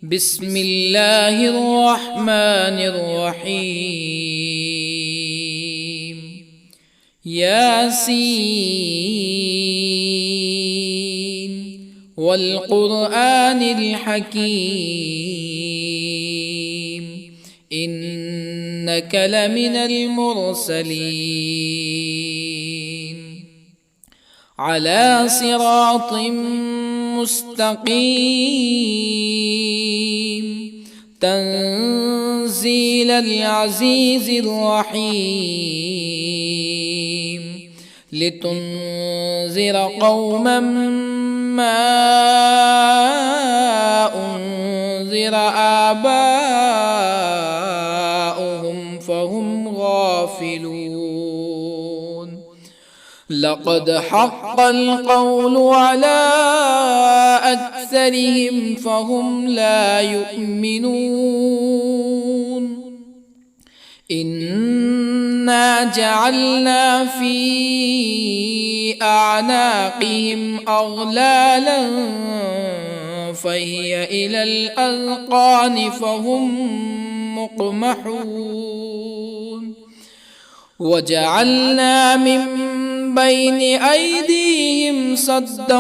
بسم الله الرحمن الرحيم. ياسين والقرآن الحكيم إنك لمن المرسلين على صراط مستقيم تنزيل العزيز الرحيم لتنذر قوما ما أنذر آباؤهم فهم غافلون. لقد حق القول على أكثرهم فهم لا يؤمنون. إنا جعلنا في أعناقهم أغلالا فهي إلى الأذقان فهم مقمحون. وجعلنا من بين أيديهم سدا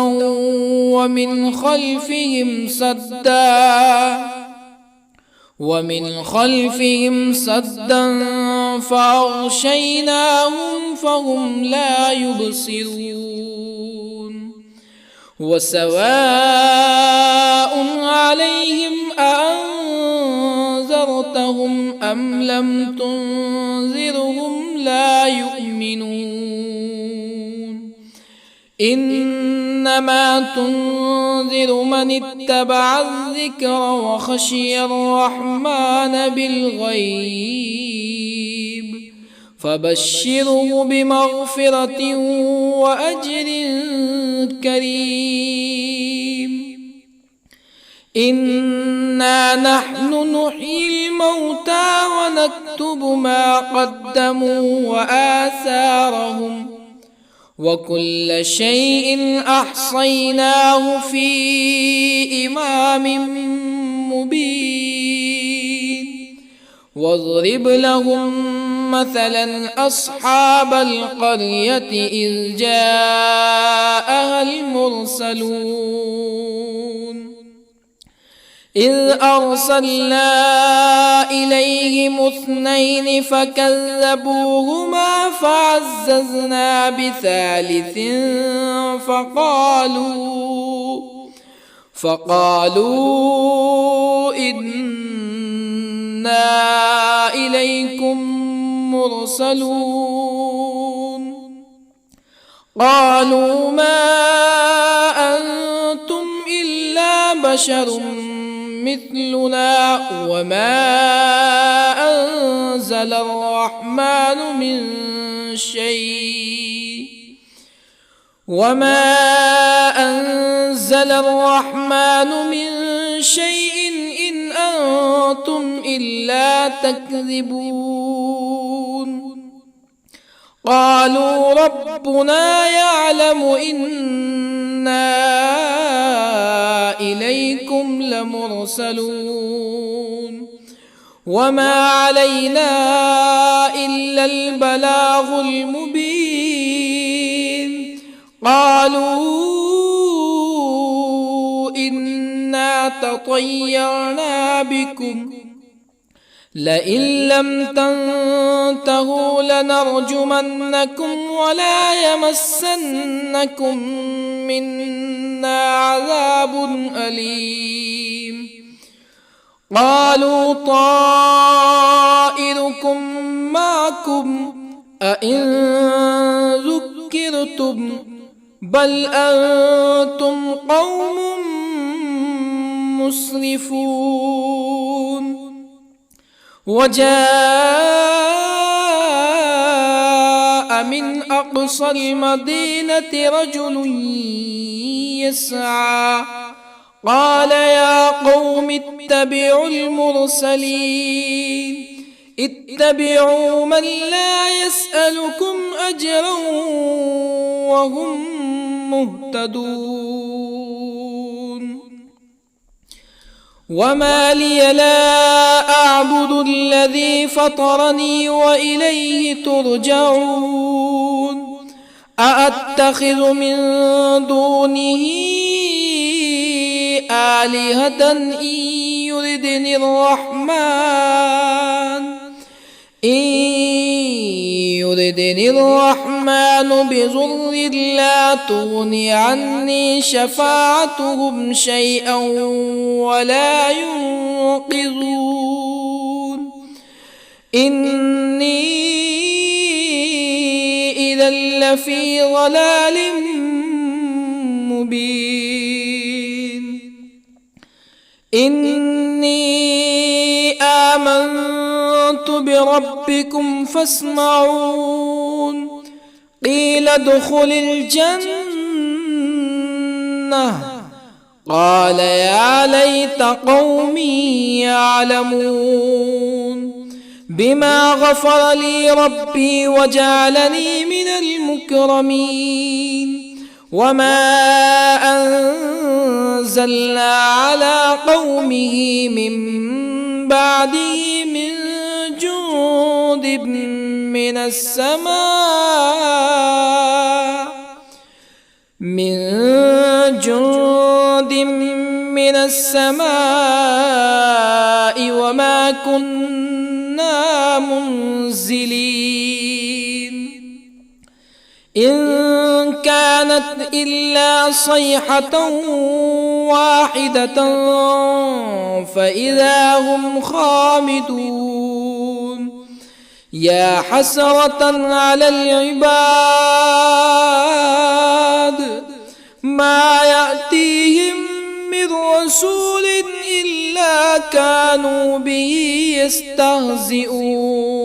ومن خلفهم سدا فأغشيناهم فهم لا يبصرون. وسواء عليهم أأنذرتهم أم لم تنذرهم لا يؤمنون. إنما تنذر من اتبع الذكر وخشي الرحمن بالغيب فبشره بمغفرة وأجر كريم. إنا نحن نحيي الموتى ونكتب ما قدموا وآثارهم وكل شيء أحصيناه في إمام مبين. واضرب لهم مثلا أصحاب القرية إذ جاءها المرسلون إذ أرسلنا إليهم اثنين فكذبوهما فعززنا بثالث فقالوا إنا إليكم مرسلون. قالوا ما أنتم إلا بشر مثلنا وما أنزل الرحمن من شيء إن أنتم إلا تكذبون. قالوا ربنا يعلم إنا إليكم لمرسلون وما علينا إلا البلاغ المبين. قالوا إنا تطيرنا بكم لئن لم تنتهوا لنرجمنكم ولا يمسنكم منا عذاب أليم. قالوا طائركم معكم أئن ذكرتم بل أنتم قوم مسرفون. وجاء من أقصى المدينة رجل يسعى قال يا قوم اتبعوا المرسلين اتبعوا من لا يسألكم أجرا وهم مهتدون. وما لي لا أعبد الذي فطرني وإليه ترجعون أأتخذ من دونه آلهة يردني الرحمن بضر لا تغن عني شفاعتهم شيئا ولا ينقذون إني إذا لفي ضلال مبين إني آمنت بربكم فاسمعون قيل ادخل الجنة قال يا ليت قومي يعلمون بما غفر لي ربي وجعلني من المكرمين وما أنزلنا على قومه من بعده من جند من السماء وما كنا منزلين إن كانت إلا صيحة واحدة فإذا هم خامدون يا حسرة على العباد ما يأتيهم من رسول إلا كانوا به يستهزئون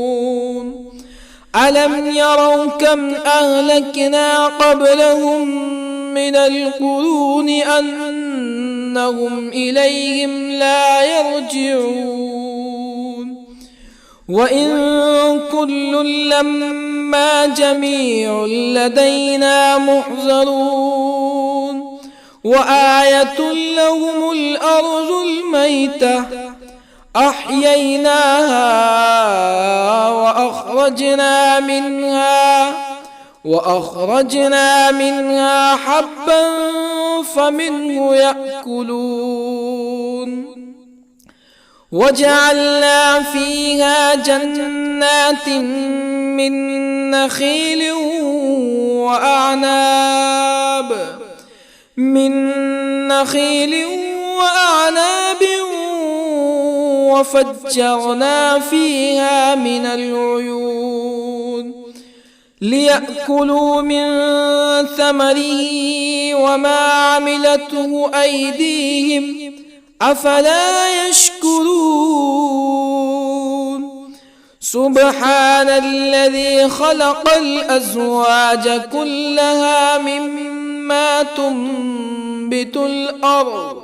ألم يروا كم أهلكنا قبلهم من القرون أنهم إليهم لا يرجعون وإن كل لما جميع لدينا محضرون وآية لهم الأرض الميتة أحييناها وأخرجنا منها حبا فمنه يأكلون وجعلنا فيها جنات من نخيل وأعناب وفجرنا فيها من العيون ليأكلوا من ثمره وما عملته أيديهم أفلا يشكرون سبحان الذي خلق الأزواج كلها مما تنبت الأرض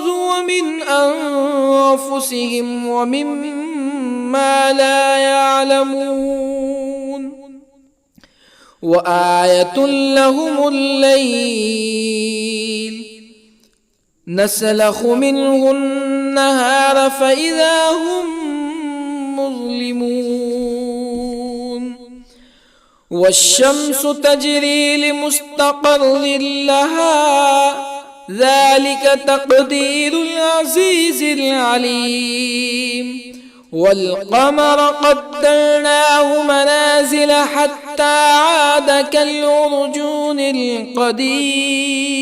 ومن أنفسهم ومما لا يعلمون وآية لهم الليل نسلخ منه النهار فإذا هم مظلمون والشمس تجري لمستقر لها ذلك تقدير العزيز العليم والقمر قدرناه منازل حتى عاد كالعرجون القديم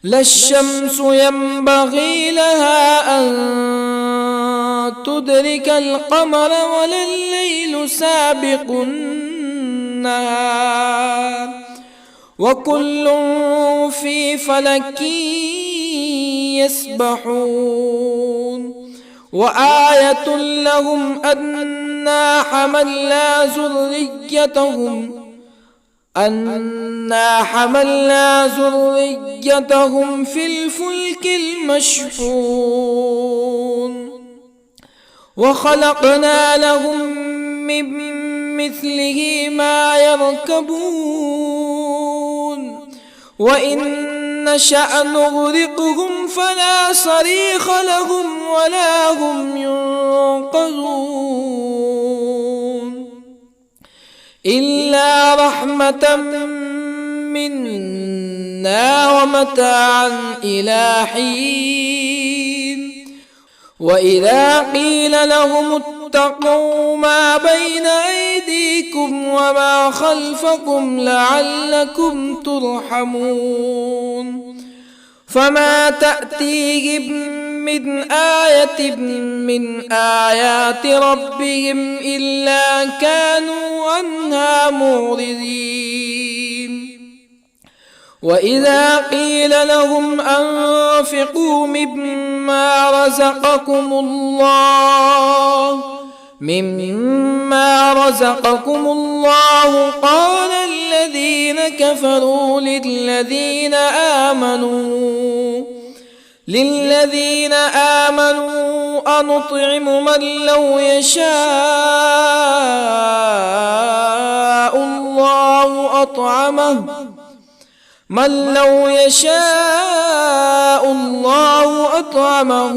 لا الشمس ينبغي لها أن تدرك القمر ولا الليل سابق النهار وكل في فلك يسبحون وآية لهم أنا حملنا ذريتهم في الفلك المشحون وخلقنا لهم من مثله ما يركبون وإن نشأ نغرقهم فلا صريخ لهم ولا هم ينقذون إلا رحمة منا ومتاعا إلى حين وإذا قيل لهم اتقوا ما بين أيديكم وما خلفكم لعلكم ترحمون فما تأتيهم من آية من آيات ربهم إلا كانوا عنها معرضين وإذا قيل لهم أنفقوا مما رزقكم الله قال الذين كفروا للذين آمنوا أنطعم من لو يشاء الله أطعمه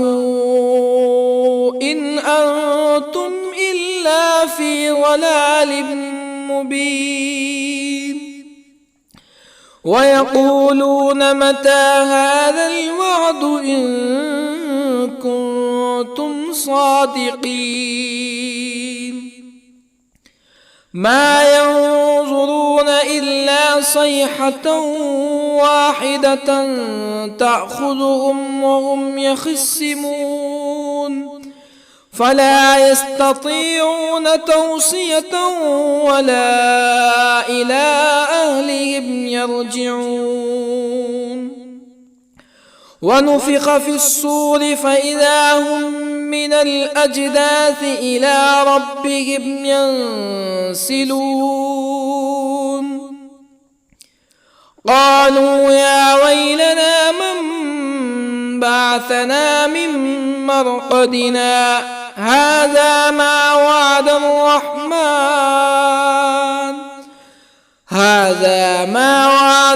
إن أنتم إلا في ضلال مبين ويقولون متى هذا الوعد إن كنتم صادقين ما ينظرون إلا صيحة واحدة تأخذهم وهم يخصمون فلا يستطيعون توصية ولا إلى أهلهم يرجعون ونفخ في الصور فإذا هم من الأجداث إلى ربهم ينسلون قالوا يا ويلنا من بعثنا من مرقدنا هذا ما وعد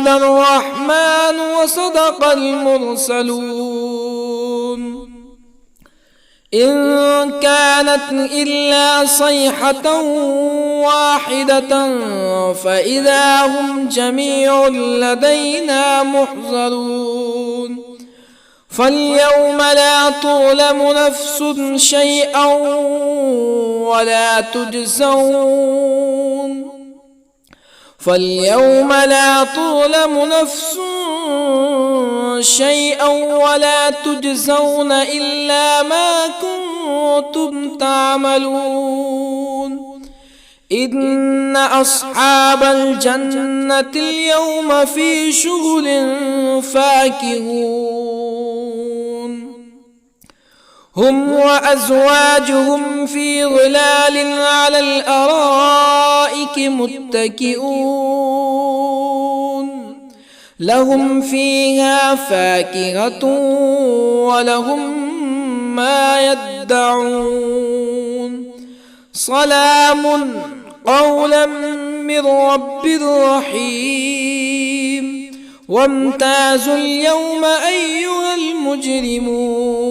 الرحمن وصدق المرسلون إن كانت إلا صيحة واحدة فإذا هم جميع لدينا محضرون فاليوم لا تظلم نفس شيئا ولا تجزون إلا ما كنتم تعملون إن أصحاب الجنة اليوم في شغل فاكهون هم وأزواجهم في ظلال على الأرائك متكئون لهم فيها فاكهة ولهم ما يدعون سلام قولا من رب رحيم وامتازوا اليوم أيها المجرمون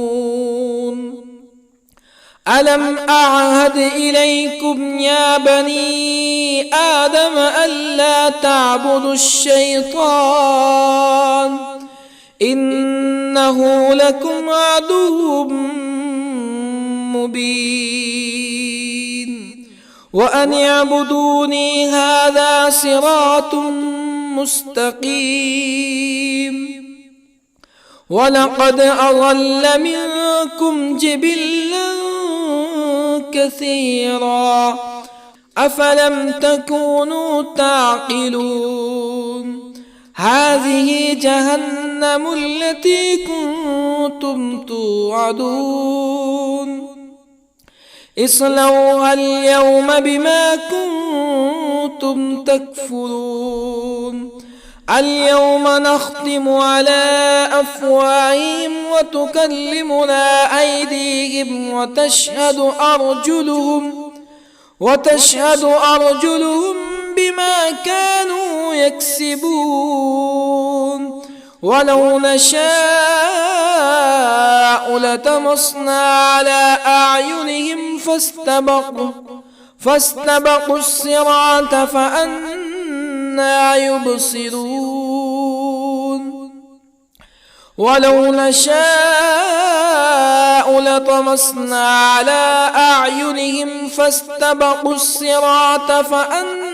ألم أعهد إليكم يا بني آدم ألا تعبدوا الشيطان إنه لكم عدو مبين وأن اعبدوني هذا صراط مستقيم ولقد أضل منكم جبلا كثيرا أفلم تكونوا تعقلون هذه جهنم التي كنتم توعدون اصلوها اليوم بما كنتم تكفرون اليوم نختم على أفواههم وتكلمنا أيديهم وتشهد أرجلهم بما كانوا يكسبون ولو نشاء لطمسنا على أعينهم فاستبقوا الصراط فأنى يبصرون ولو نشاء لطمسنا على أعينهم فاستبقوا الصراط فأنى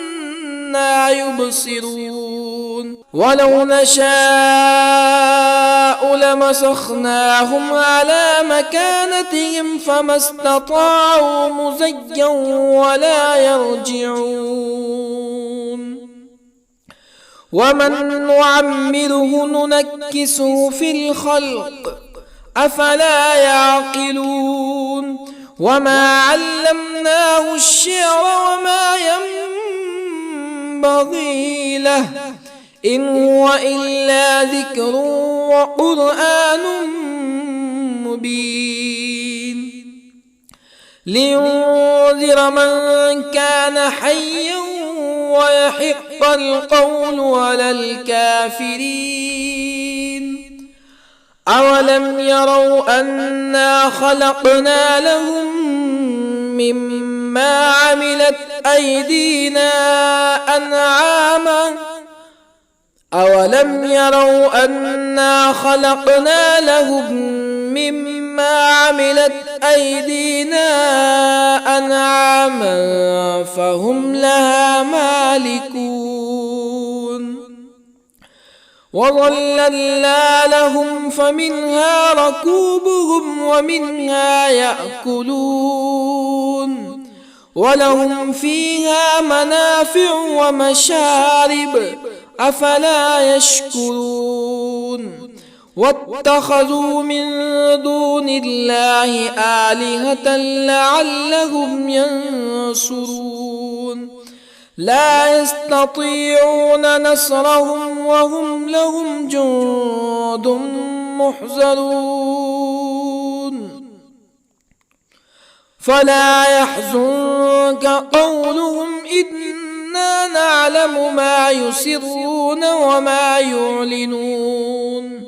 يبصرون ولو نشاء لمسخناهم على مكانتهم فما استطاعوا مزيا ولا يرجعون ومن نعمره ننكسه في الخلق أفلا يعقلون وما علمناه الشعر وما ينبغي له إن هو إلا ذكر وقرآن مبين لينذر من كان حيا ويحق القول على الكافرين أولم يروا أنا خلقنا لهم مما عملت أيدينا أنعاما أولم يروا أنا خلقنا لهم مما عملت أيدينا أنعاما فهم لها مالكون وظللنا لهم فمنها ركوبهم ومنها يأكلون ولهم فيها منافع ومشارب أفلا يشكرون واتخذوا من دون الله آلهة لعلهم ينصرون لا يستطيعون نصرهم وهم لهم جند محضرون فلا يحزنك قولهم إنا نعلم ما يسرون وما يعلنون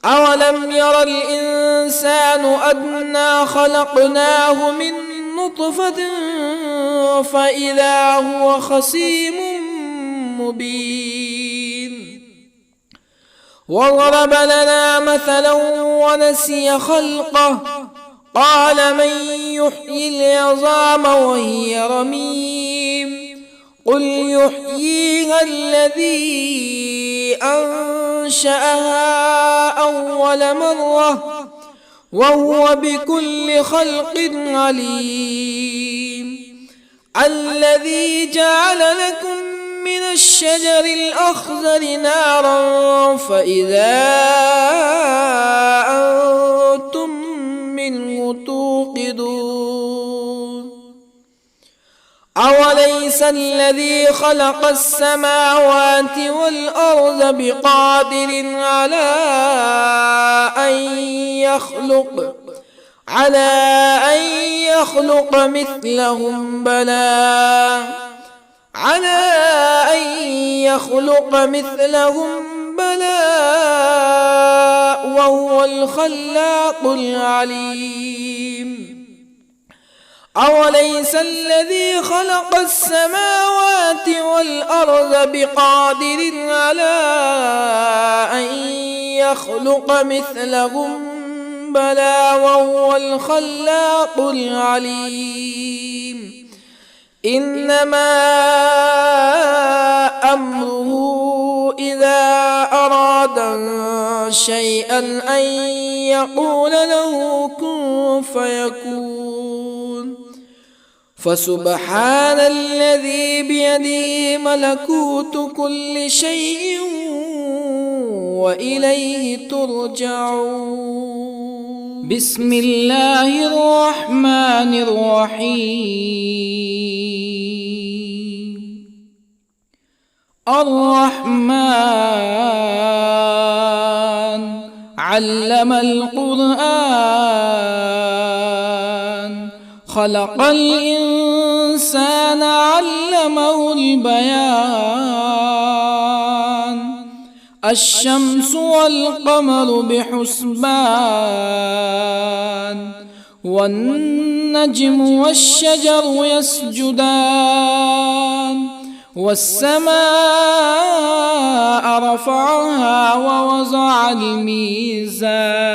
أولم ير الإنسان أنا خلقناه من نطفة فإذا هو خصيم مبين وضرب لنا مثلا ونسي خلقه قال من يحيي العظام وهي رميم قل يحييها الذي أنشأها أول مرة وهو بكل خلق عليم الذي جعل لكم من الشجر الأخضر نارا فإذا أنتم منه توقدون أوليس الذي خلق السماوات والأرض بقادر على أن يخلق مثلهم بلى وهو الخلاق العليم أوليس الذي خلق السماوات والأرض بقادر على أن يخلق مثلهم بلى وهو الخلاق العليم إنما أمره إذا أراد شيئا أن يقول له كن فيكون فسبحان الذي بيده ملكوت كل شيء وإليه ترجعون بسم الله الرحمن الرحيم الرحمن علم القرآن خلق الإنسان علمه البيان الشمس والقمر بحسبان والنجم والشجر يسجدان والسماء رفعها ووضع الميزان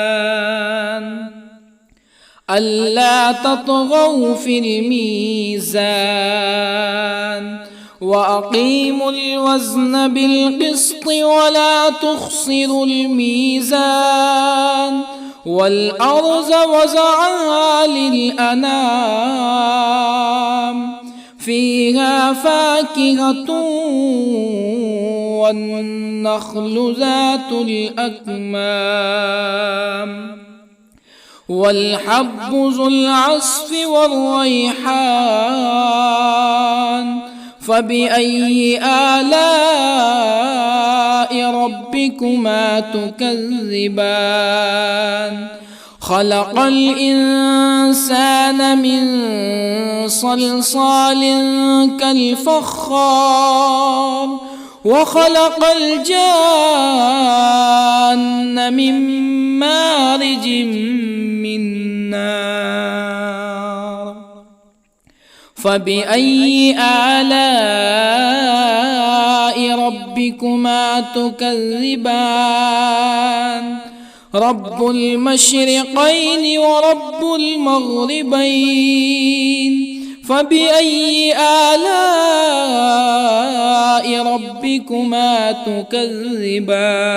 ألا تطغوا في الميزان وأقيموا الوزن بالقسط ولا تخسروا الميزان والأرض وضعها للأنام فيها فاكهة والنخل ذات الأكمام والحب ذو العصف والريحان فبأي آلاء ربكما تكذبان خلق الإنسان من صلصال كالفخار وخلق الجان من مارج من نار فبأي آلاء ربكما تكذبان رب المشرقين ورب المغربين فبأي آلاء ربكما تكذبان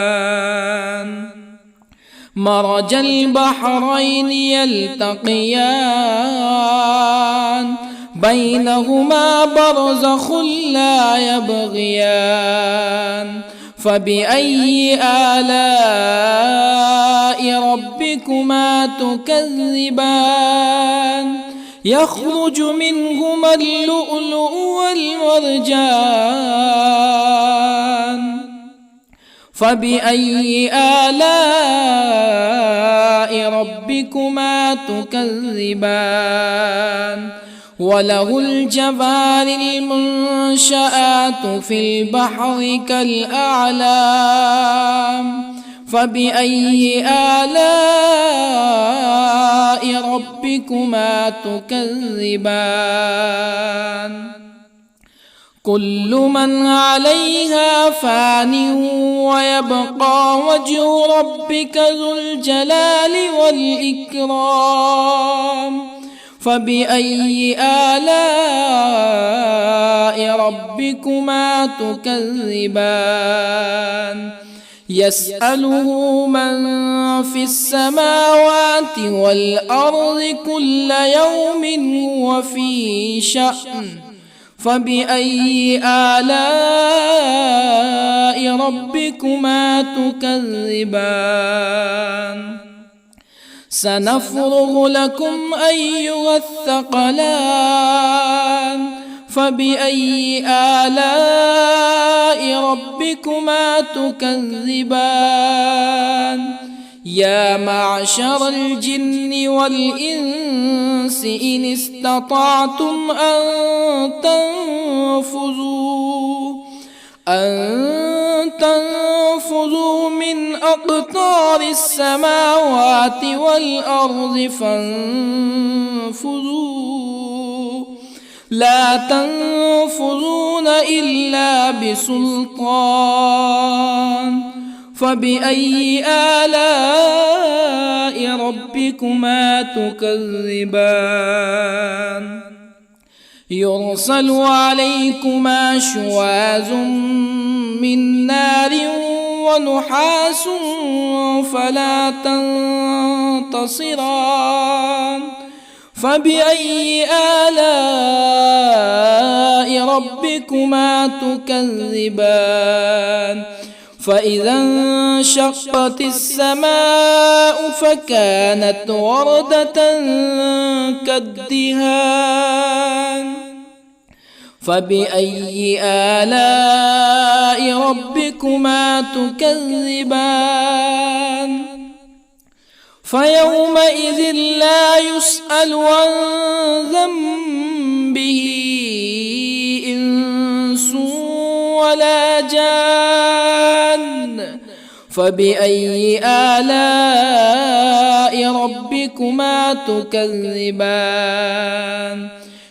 مرج البحرين يلتقيان بينهما برزخ لا يبغيان فبأي آلاء ربكما تكذبان يخرج منهما اللؤلؤ والمرجان فبأي آلاء ربكما تكذبان وله الجوار المنشآت في البحر كالأعلام فبأي آلاء ربكما تكذبان كل من عليها فان ويبقى وجه ربك ذو الجلال والإكرام فبأي آلاء ربكما تكذبان يسأله من في السماوات والأرض كل يوم هو في شأن فبأي آلاء ربكما تكذبان سنفرغ لكم أيها الثقلان فبأي آلاء ربكما تكذبان يا معشر الجن والإنس إن استطعتم أن تنفذوا من أقطار السماوات والأرض فانفذوا لا تنفذون إلا بسلطان فبأي آلاء ربكما تكذبان يرسل عليكما شواظ من نار ونحاس فلا تنتصران فبأي آلاء ربكما تكذبان فإذا انشقت السماء فكانت وردة كالدهان فبأي آلاء ربكما تكذبان فيومئذ لا يسأل عن ذنبه إنس ولا جان فبأي آلاء ربكما تكذبان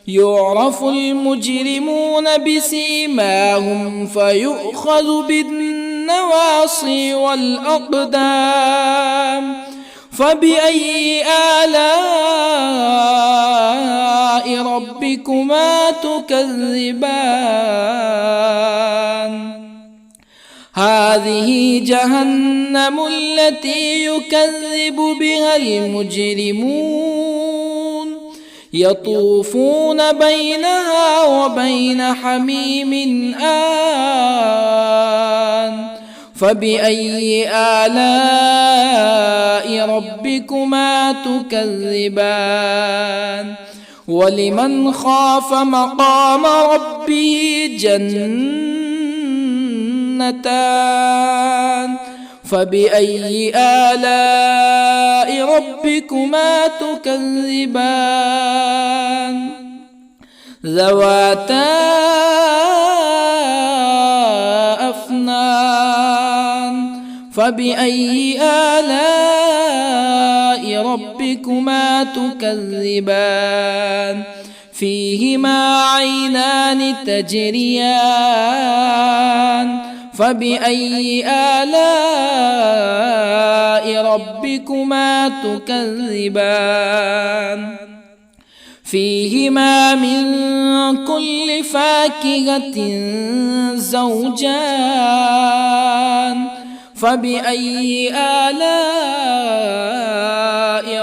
يعرف المجرمون بسيماهم فيؤخذ بالنواصي والأقدام فبأي آلاء ربكما تكذبان هذه جهنم التي يكذب بها المجرمون يطوفون بينها وبين حميم آن فبأي آلاء ربكما تكذبان ولمن خاف مقام ربه جنتان فبأي آلاء ربكما تكذبان ذواتا أفنان فبأي آلاء ربكما تكذبان فيهما عينان تجريان فبأي آلاء ربكما تكذبان فيهما من كل فاكهة زوجان فبأي آلاء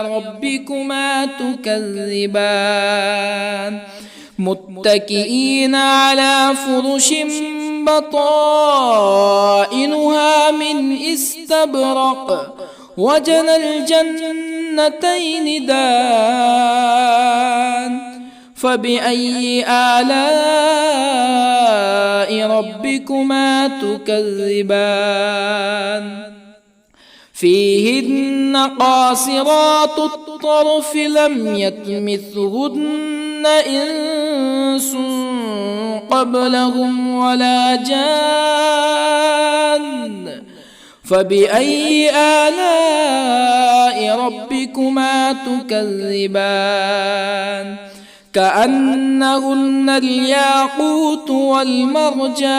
ربكما تكذبان متكئين على فرش بطائنها من استبرق وجنى الجنتين دان فبأي آلاء ربكما تكذبان فيهن قاصرات الطرف لم يطمثهن إنس قبلهم ولا جان فبأي آلاء ربكما تكذبان كأنهن الياقوت والمرجان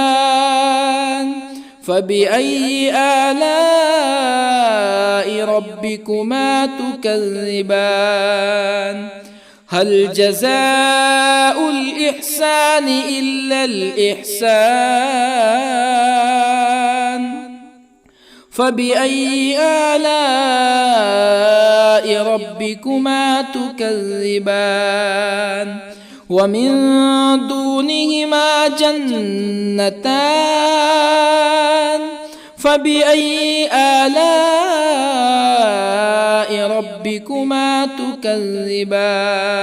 فبأي آلاء ربكما تكذبان هل جزاء الإحسان إلا الإحسان فبأي آلاء ربكما تكذبان ومن دونهما جنتان فبأي آلاء ربكما تكذبان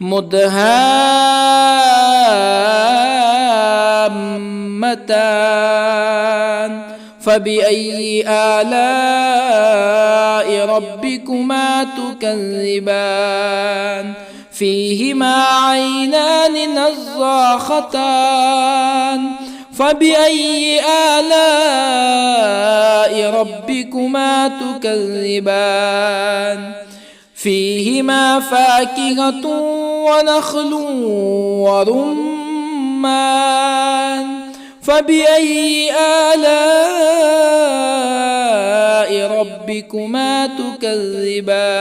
مدهامتان فبأي آلاء ربكما تكذبان فيهما عينان نضاختان فبأي آلاء ربكما تكذبان فيهما فاكهة ونخل ورمان فبأي آلاء ربكما تكذبان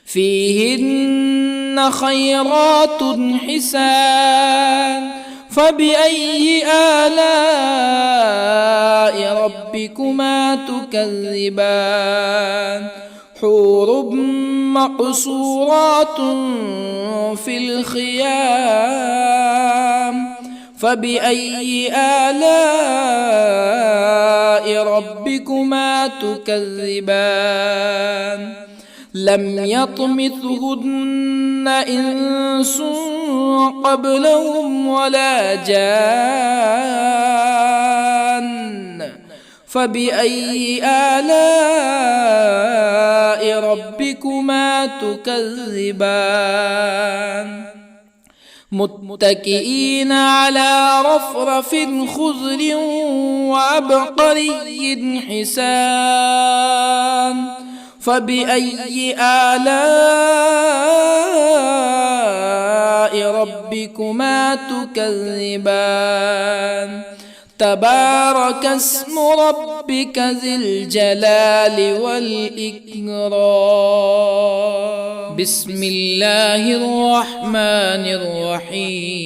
فيهن خيرات حسان فبأي آلاء ربكما تكذبان حور مقصورات في الخيام فبأي آلاء ربكما تكذبان لم يطمثهن إنس قبلهم ولا جان فبأي آلاء ربكما تكذبان متكئين على رفرف خضر وعبقري حسان فبأي آلاء ربكما تكذبان تبارك اسم ربك ذي الجلال والإكرام بسم الله الرحمن الرحيم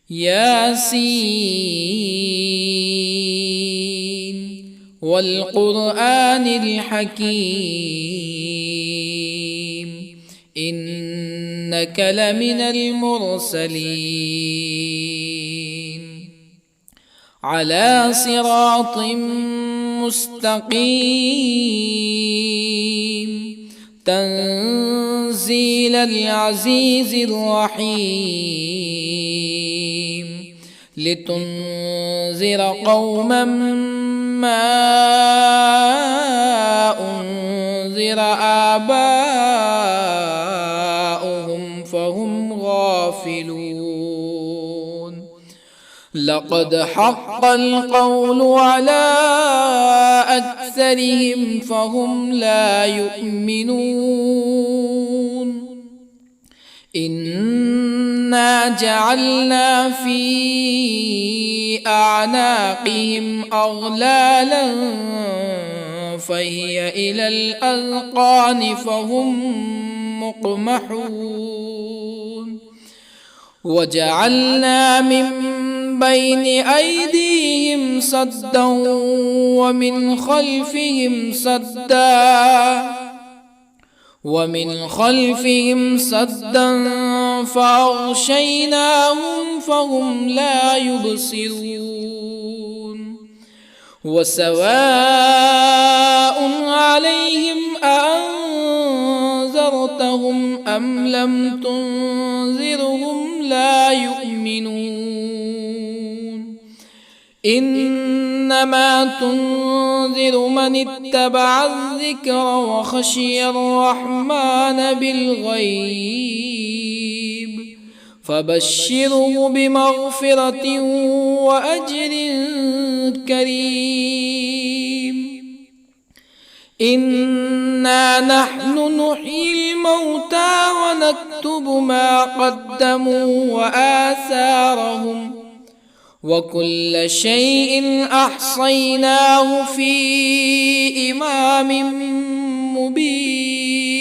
ياسين والقرآن الحكيم إنك لمن المرسلين على صراط مستقيم تنزيل العزيز الرحيم لتنذر قوما ما أنذر آباؤهم فهم غافلون لقد حق القول على أكثرهم فهم لا يؤمنون إنا جعلنا في أعناقهم أغلالا فهي إلى الأذقان فهم مقمحون وجعلنا من بين أيديهم سدا ومن خلفهم سدا فأغشيناهم فهم لا يبصرون وسواء عليهم أأنذرتهم أم لم تنذرهم لا يؤمنون إنما تنذر من اتبع الذكر وخشي الرحمن بالغيب فبشره بمغفرة وأجر كريم إنا نحن نحيي الموتى ونكتب ما قدموا وآثارهم وكل شيء أحصيناه في إمام مبين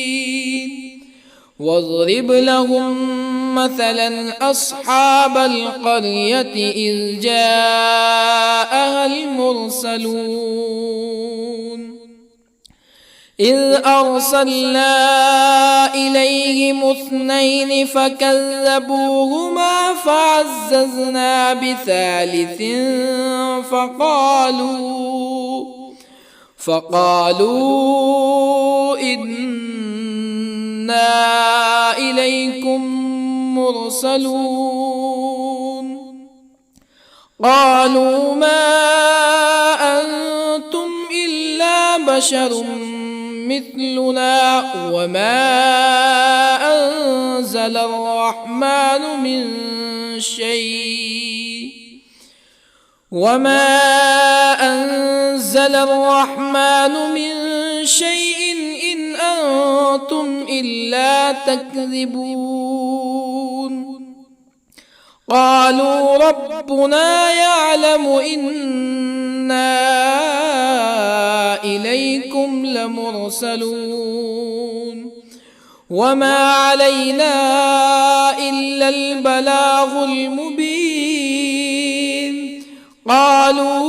واضرب لهم مثلا أصحاب القرية إذ جاءها المرسلون إذ أرسلنا إليهم اثنين فكذبوهما فعززنا بثالث فقالوا إنا إليكم مرسلون قالوا ما أنتم إلا بشر مثلنا وما أنزل الرحمن من شيء إن أنتم إلا تكذبون قالوا ربنا يعلم إنا إليكم لمرسلون وما علينا إلا البلاغ المبين قالوا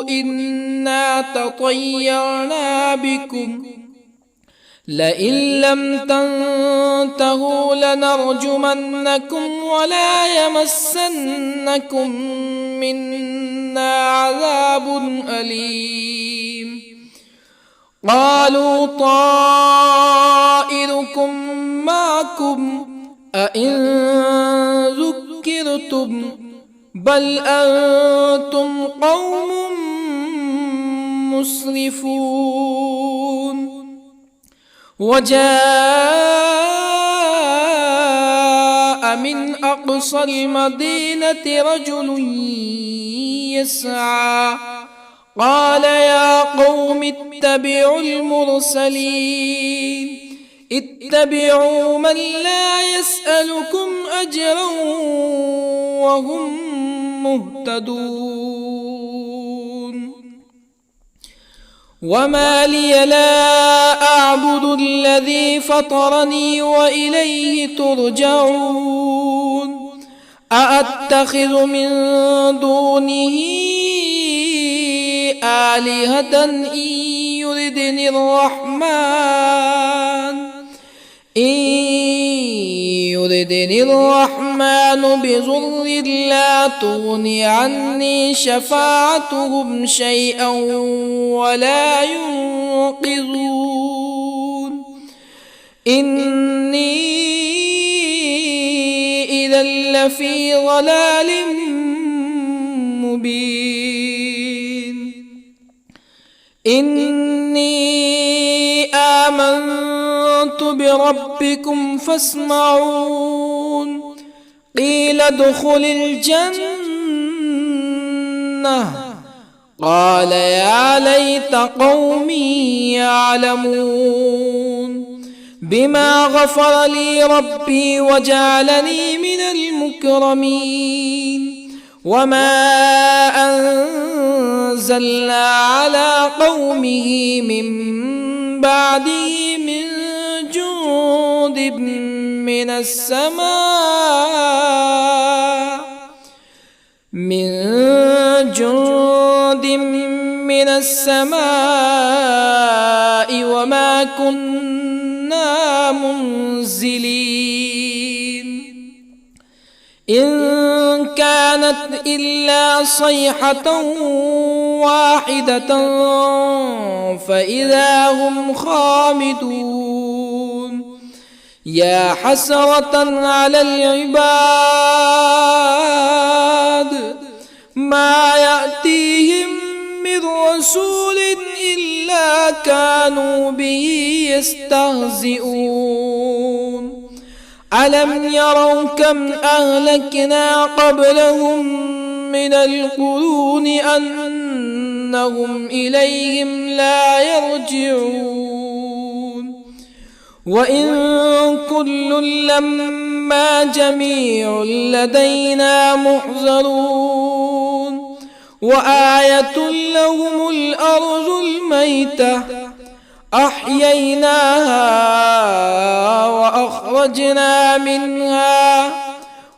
إنا تطيرنا بكم لئن لم تنتهوا لنرجمنكم ولا يمسنكم منا عذاب أليم قالوا طائركم معكم أئن ذكرتم بل أنتم قوم مسرفون. وجاء من أقصى المدينة رجل يسعى قال يا قوم اتبعوا المرسلين اتبعوا من لا يسألكم أجرا وهم مهتدون. وما لي لا أعبد الذي فطرني وإليه ترجعون. أأتخذ من دونه آلهة إن يردني الرحمن بضر لا تغني عني شفاعتهم شيئا ولا ينقذون. إني إذا لفي ضلال مبين. إني آمنت بربكم فاسمعون. قيل ادخل الجنة قال يا ليت قومي يعلمون. بما غفر لي ربي وجعلني من المكرمين. وما أنزلنا على قومه من بعده من جند من السماء وما كنا منزلين. إن كانت إلا صيحة واحدة فإذا هم خامدون. يا حسرة على العباد ما يأتيهم من رسول إلا كانوا به يستهزئون. ألم يروا كم أهلكنا قبلهم من القرون أنهم إليهم لا يرجعون. وإن كل لما جميع لدينا محضرون. وآية لهم الأرض الميتة أحييناها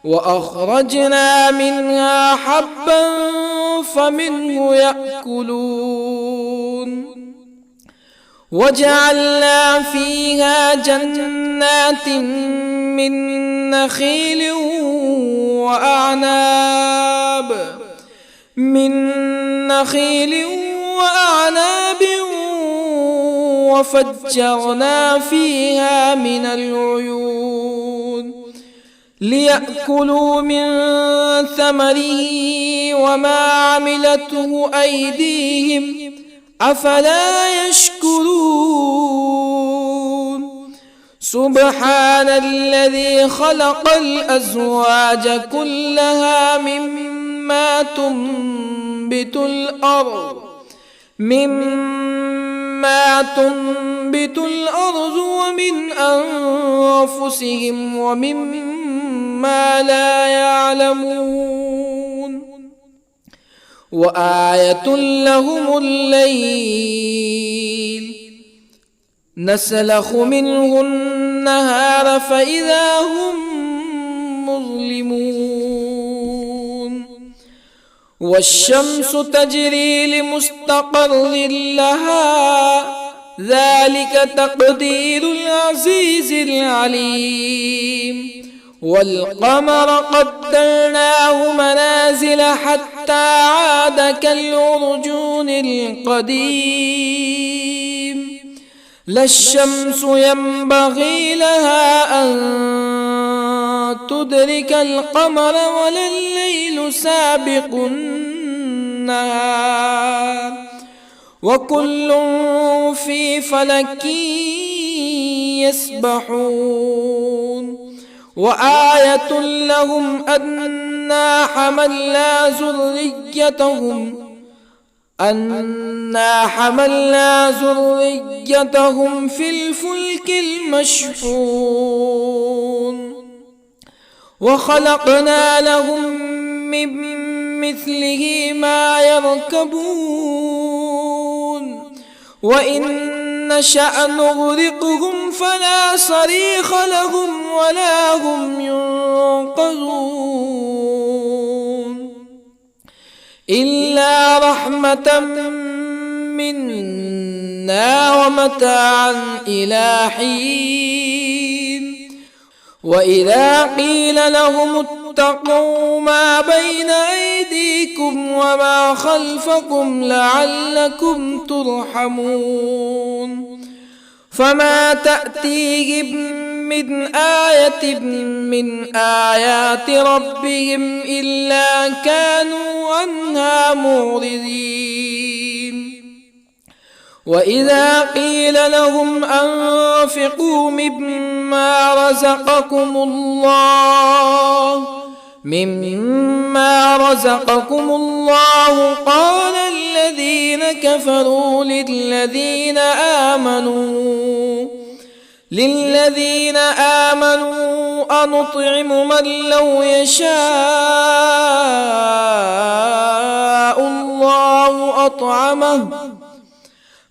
وأخرجنا منها حبا فمنه يأكلون. وجعلنا فيها جنات من نخيل وأعناب وفجرنا فيها من العيون ليأكلوا من ثمره وما عملته أيديهم أفلا يشكرون. سبحان الذي خلق الأزواج كلها مما تنبت الأرض ومن أنفسهم ومما لا يعلمون. وآية لهم الليل نسلخ منه النهار فإذا هم مظلمون. والشمس تجري لمستقر لها ذلك تقدير العزيز العليم. والقمر قدرناه منازل حتى عاد كالعرجون القديم. لا الشمس ينبغي لها أن تدرك القمر ولا الليل الليل سابق النهار وكل في فلك يسبحون وآية لهم أنا حملنا ذريتهم في الفلك المشحون وخلقنا لهم من مثله ما يركبون وإن نشأ نغرقهم فلا صريخ لهم ولا هم ينقذون إلا رحمة منا ومتاعا إلى حين وإذا قيل لهم اتقوا ما بين أيديكم وما خلفكم لعلكم ترحمون فما تأتيهم من آية من آيات ربهم إلا كانوا عنها معرضين وإذا قيل لهم أنفقوا مما رزقكم الله قال الذين كفروا للذين آمنوا أنطعم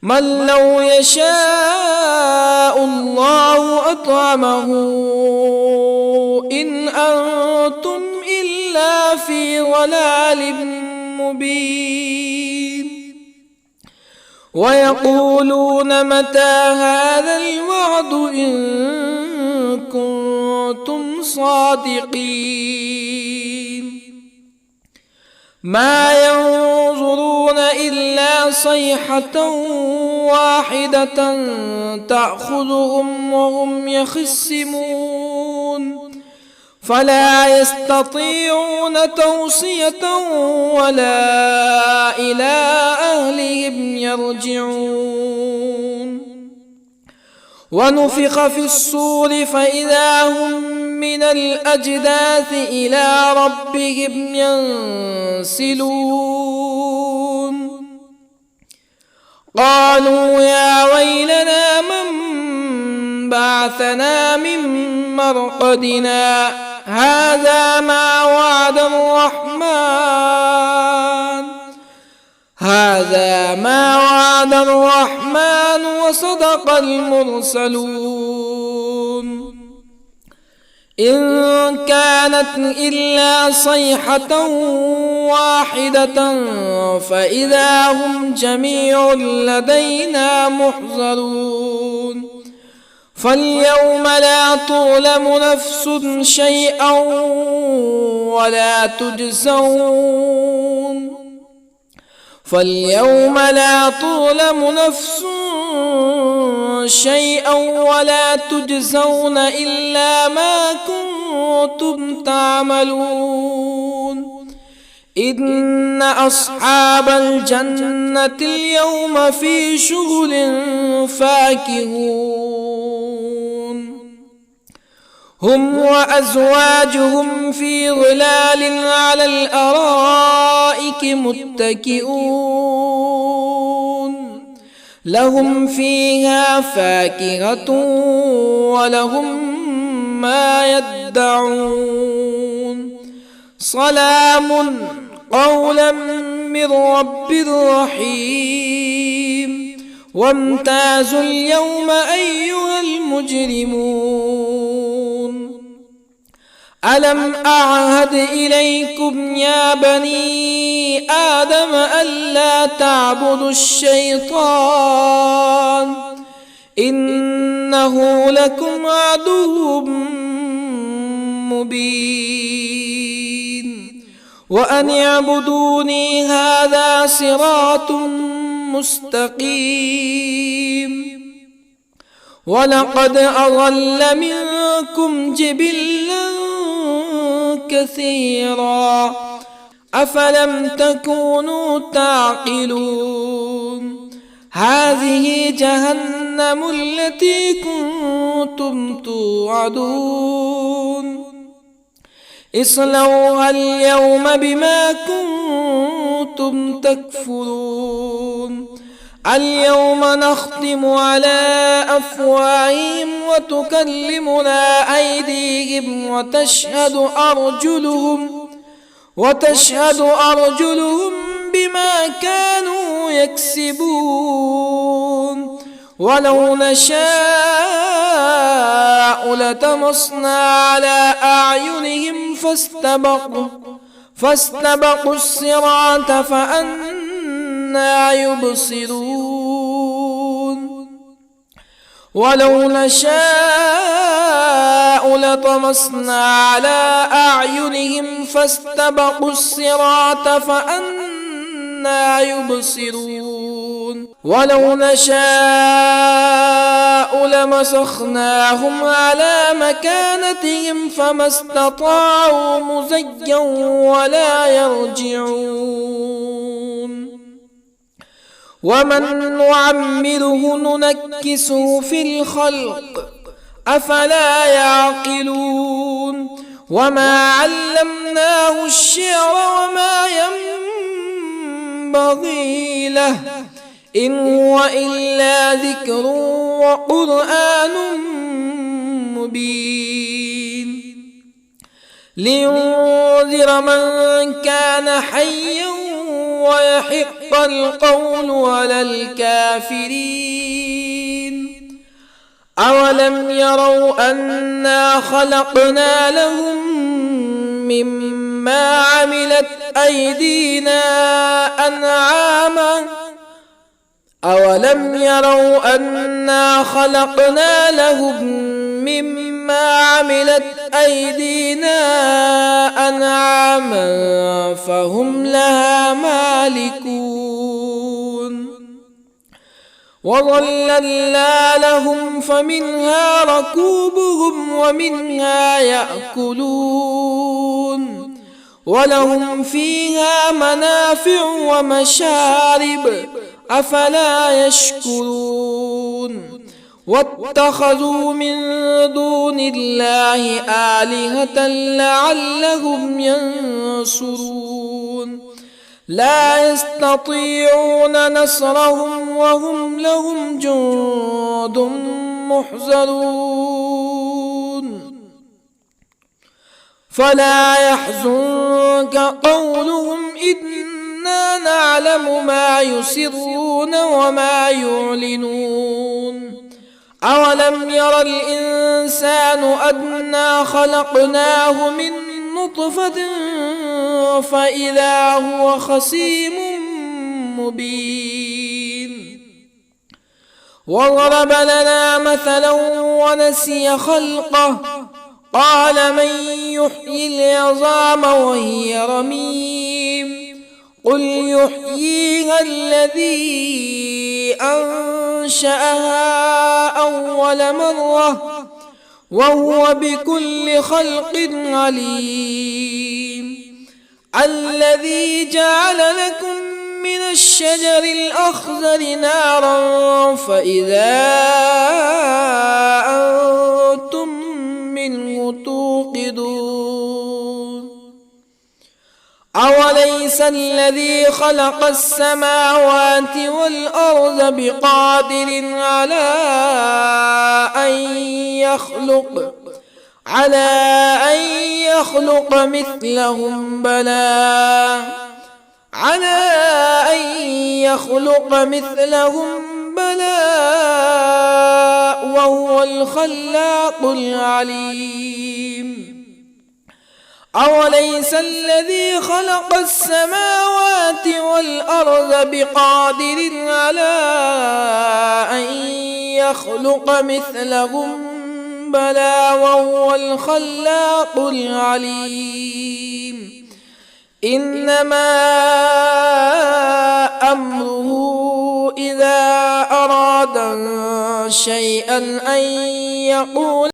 من لو يشاء الله أطعمه إن أنتم إلا في ضلال مبين ويقولون متى هذا الوعد إن كنتم صادقين ما ينظرون إلا صيحة واحدة تأخذهم وهم يخصمون فلا يستطيعون توصية ولا إلى أهلهم يرجعون ونفخ في الصور فإذا هم من الأجداث إلى ربهم ينسلون قالوا يا ويلنا من بعثنا من مرقدنا هذا ما وعد الرحمن وصدق المرسلون إن كانت إلا صيحة واحدة فإذا هم جميع لدينا محضرون فاليوم لا تظلم نفس شيئا ولا تجزون إلا ما كنتم تعملون إن أصحاب الجنة اليوم في شغل فاكهون هم وأزواجهم في ظلال على الأرائك متكئون لهم فيها فاكهة ولهم ما يدعون سلام قولا من رب رحيم وامتازوا اليوم أيها المجرمون ألم أعهد إليكم يا بني آدم ألا تعبدوا الشيطان إنه لكم عدو مبين وأن اعبدوني هذا صراط مستقيم ولقد أضل منكم جبلا كثيرا أفلم تكونوا تعقلون هذه جهنم التي كنتم توعدون اصلوها اليوم بما كنتم تكفرون اليوم نختم على أفواههم وتكلمنا أيديهم وتشهد أرجلهم بما كانوا يكسبون ولو نشاء لطمسنا على أعينهم فاستبقوا الصراط فأنى يبصرون ولو نشاء لطمسنا على أعينهم فاستبقوا الصراط فأنى يبصرون ولو نشاء لمسخناهم على مكانتهم فما استطاعوا مزيا ولا يرجعون ومن نعمره ننكسه في الخلق أفلا يعقلون وما علمناه الشعر وما ينبغي له إن هو إلا ذكر وقرآن مبين لينذر من كان حيا ويحق القول على الكافرين أولم يروا أنا خلقنا لهم مما عملت أيدينا أنعاما أولم يروا أنا خلقنا لهم مما عملت أيدينا أنعاما فهم لها مالكون وظللنا لهم فمنها ركوبهم ومنها يأكلون ولهم فيها منافع ومشارب أفلا يشكرون واتخذوا من دون الله آلهة لعلهم ينصرون لا يستطيعون نصرهم وهم لهم جند محضرون فلا يحزنك قولهم إنا نعلم ما يسرون وما يعلنون أولم ير الإنسان أنا خلقناه من نطفة فإذا هو خصيم مبين وضرب لنا مثلا ونسي خلقه قال من يحيي العظام وهي رميم قل يحييها الذي أنشأها أول مرة وهو بكل خلق عليم الذي جعل لكم من الشجر الأخضر نارا فإذا أنتم منه توقدون أوليس الذي خلق السماوات والأرض بقادر على أن يخلق مثلهم بلى وهو الخلاق العليم أوليس الذي خلق السماوات والأرض بقادر على أن يخلق مثلهم بلى وهو الخلاق العليم إنما أمره إذا أراد شيئا أن يقول